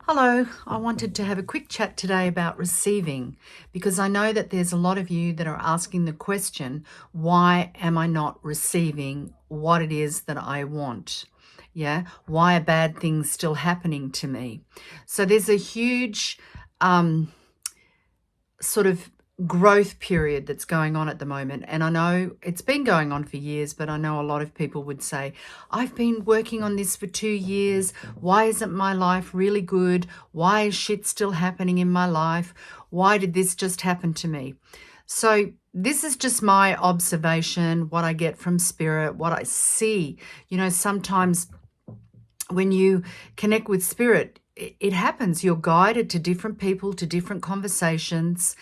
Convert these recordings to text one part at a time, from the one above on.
Hello, I wanted to have a quick chat today about receiving because I know that there's a lot of you that are asking the question, why am I not receiving what it is that I want? Yeah, why are bad things still happening to me? So there's a huge sort of growth period that's going on at the moment. And I know it's been going on for years, but I know a lot of people would say, I've been working on this for 2 years. Why isn't my life really good? Why is shit still happening in my life? Why did this just happen to me? So this is just my observation, what I get from spirit, what I see. You know, sometimes when you connect with spirit, it happens. You're guided to different people, to different conversations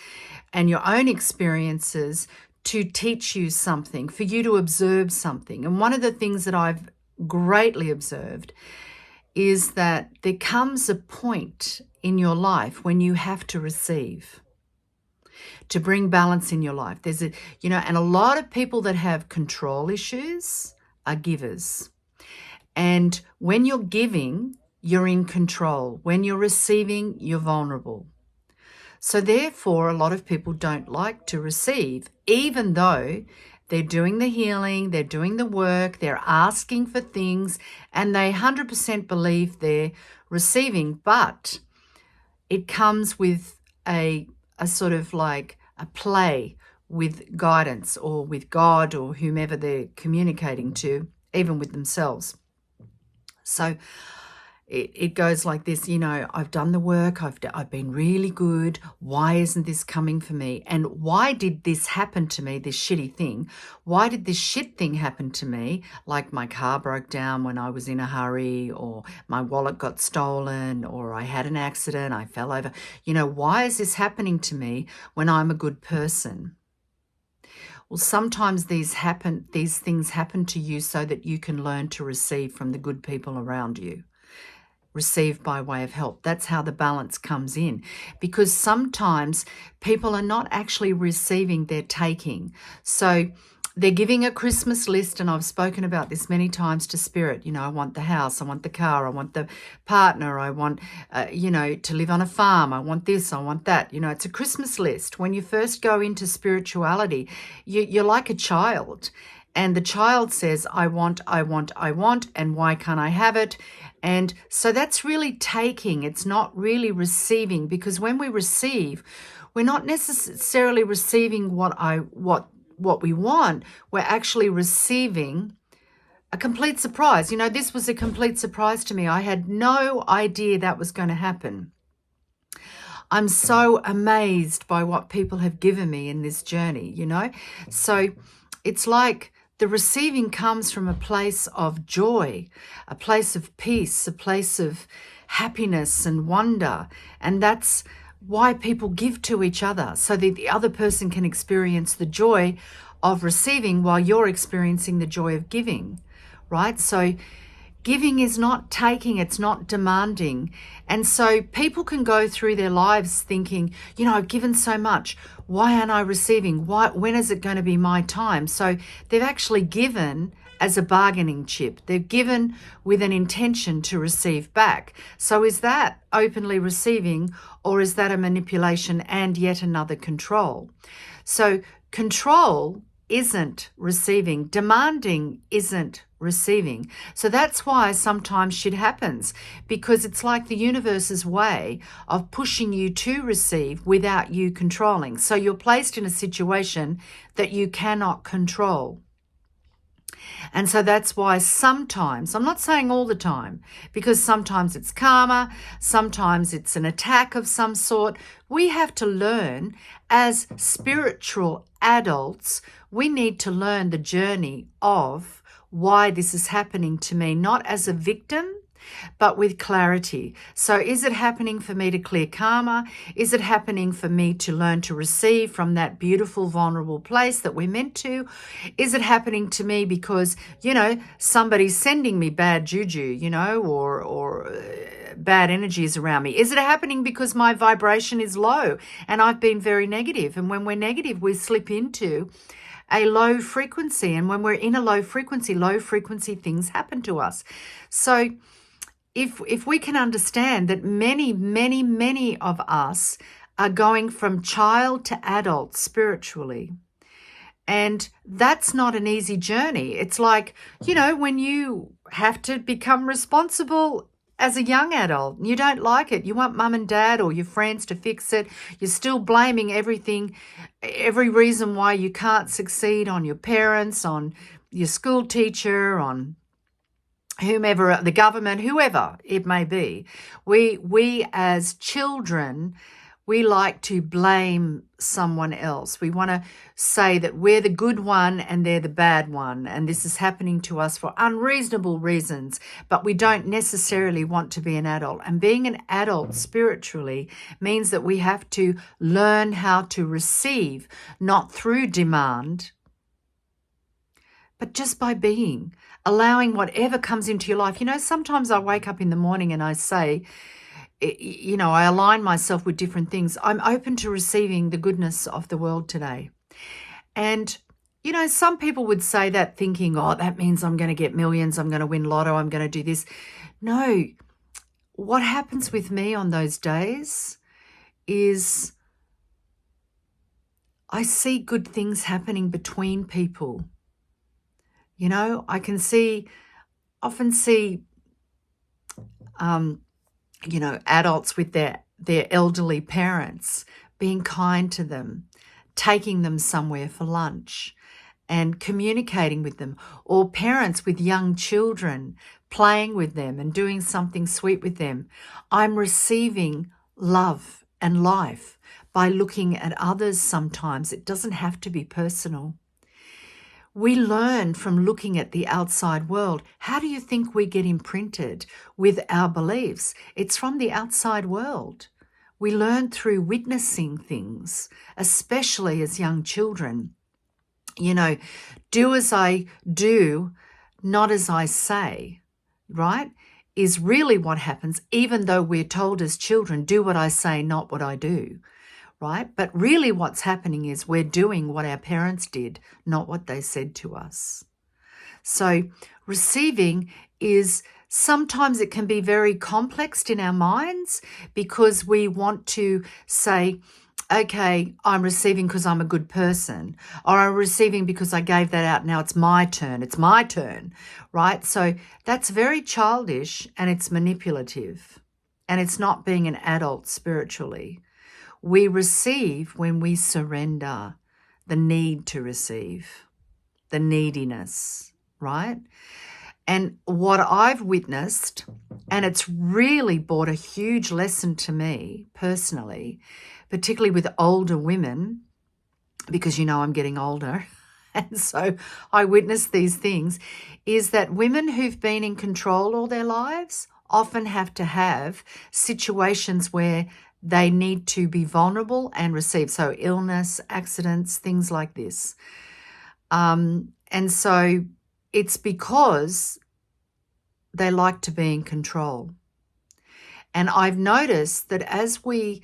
and your own experiences to teach you something, for you to observe something. And one of the things that I've greatly observed is that there comes a point in your life when you have to receive to bring balance in your life. And a lot of people that have control issues are givers. And when you're giving, you're in control. When you're receiving, you're vulnerable. So therefore, a lot of people don't like to receive, even though they're doing the healing, they're doing the work, they're asking for things, and they 100% believe they're receiving. But it comes with a sort of like a play with guidance or with God or whomever they're communicating to, even with themselves. So it goes like this, I've done the work, I've been really good. Why isn't this coming for me? And why did this happen to me, this shitty thing? Why did this shit thing happen to me? Like my car broke down when I was in a hurry, or my wallet got stolen, or I had an accident, I fell over. Why is this happening to me when I'm a good person? Well, sometimes these things happen to you so that you can learn to receive from the good people around you. Receive by way of help. That's how the balance comes in, because sometimes people are not actually receiving, they're taking. So they're giving a Christmas list, and I've spoken about this many times to spirit. I want the house, I want the car, I want the partner, I want, to live on a farm, I want this, I want that. It's a Christmas list. When you first go into spirituality, you're like a child. And the child says, I want, and why can't I have it? And so that's really taking. It's not really receiving, because when we receive, we're not necessarily receiving what we want. We're actually receiving a complete surprise. This was a complete surprise to me. I had no idea that was going to happen. I'm so amazed by what people have given me in this journey, So it's like the receiving comes from a place of joy, a place of peace, a place of happiness and wonder. And that's why people give to each other, so that the other person can experience the joy of receiving while you're experiencing the joy of giving, right? So giving is not taking, it's not demanding. And so people can go through their lives thinking, I've given so much. Why aren't I receiving? When is it going to be my time? So they've actually given as a bargaining chip. They've given with an intention to receive back. So is that openly receiving, or is that a manipulation and yet another control? So control isn't receiving. Demanding isn't receiving. So that's why sometimes shit happens, because it's like the universe's way of pushing you to receive without you controlling. So you're placed in a situation that you cannot control. And so that's why sometimes, I'm not saying all the time, because sometimes it's karma, sometimes it's an attack of some sort. We have to learn as spiritual adults, we need to learn the journey of why this is happening to me, not as a victim, but with clarity. So is it happening for me to clear karma? Is it happening for me to learn to receive from that beautiful, vulnerable place that we're meant to? Is it happening to me because, somebody's sending me bad juju, or bad energies around me? Is it happening because my vibration is low and I've been very negative? And when we're negative, we slip into a low frequency. And when we're in a low frequency things happen to us. So if we can understand that many of us are going from child to adult spiritually, and that's not an easy journey. It's like, when you have to become responsible as a young adult, you don't like it. You want mum and dad or your friends to fix it. You're still blaming everything, every reason why you can't succeed on your parents, on your school teacher, on whomever, the government, whoever it may be. We as children, we like to blame someone else. We want to say that we're the good one and they're the bad one, and this is happening to us for unreasonable reasons, but we don't necessarily want to be an adult. And being an adult spiritually means that we have to learn how to receive, not through demand, but just by being, allowing whatever comes into your life. Sometimes I wake up in the morning and I say, I align myself with different things. I'm open to receiving the goodness of the world today. And, some people would say that thinking, oh, that means I'm going to get millions, I'm going to win lotto, I'm going to do this. No, what happens with me on those days is I see good things happening between people. I can often see adults with their elderly parents, being kind to them, taking them somewhere for lunch and communicating with them, or parents with young children, playing with them and doing something sweet with them. I'm receiving love and life by looking at others sometimes. It doesn't have to be personal. We learn from looking at the outside world. How do you think we get imprinted with our beliefs? It's from the outside world. We learn through witnessing things, especially as young children. Do as I do, not as I say, right? Is really what happens, even though we're told as children, do what I say, not what I do. Right? But really what's happening is we're doing what our parents did, not what they said to us. So receiving is, sometimes it can be very complex in our minds because we want to say, okay, I'm receiving because I'm a good person, or I'm receiving because I gave that out. Now it's my turn, right? So that's very childish and it's manipulative, and it's not being an adult spiritually. We receive when we surrender the need to receive, the neediness, right? And what I've witnessed, and it's really brought a huge lesson to me personally, particularly with older women, because I'm getting older, and so I witness these things, is that women who've been in control all their lives often have to have situations where they need to be vulnerable and receive. So illness, accidents, things like this. And so it's because they like to be in control. And I've noticed that as we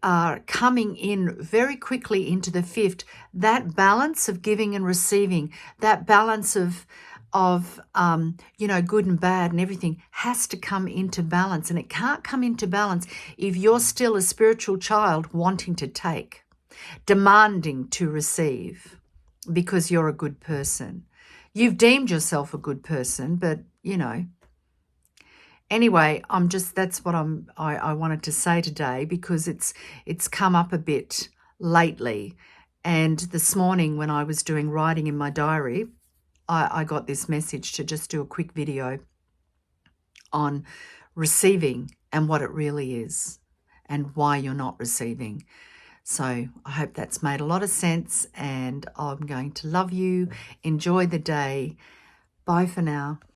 are coming in very quickly into the fifth, that balance of giving and receiving, that balance of good and bad and everything has to come into balance. And it can't come into balance if you're still a spiritual child wanting to take, demanding to receive because you're a good person. You've deemed yourself a good person, but anyway, that's what I wanted to say today, because it's come up a bit lately. And this morning when I was doing writing in my diary, I got this message to just do a quick video on receiving and what it really is and why you're not receiving. So I hope that's made a lot of sense, and I'm going to love you. Enjoy the day. Bye for now.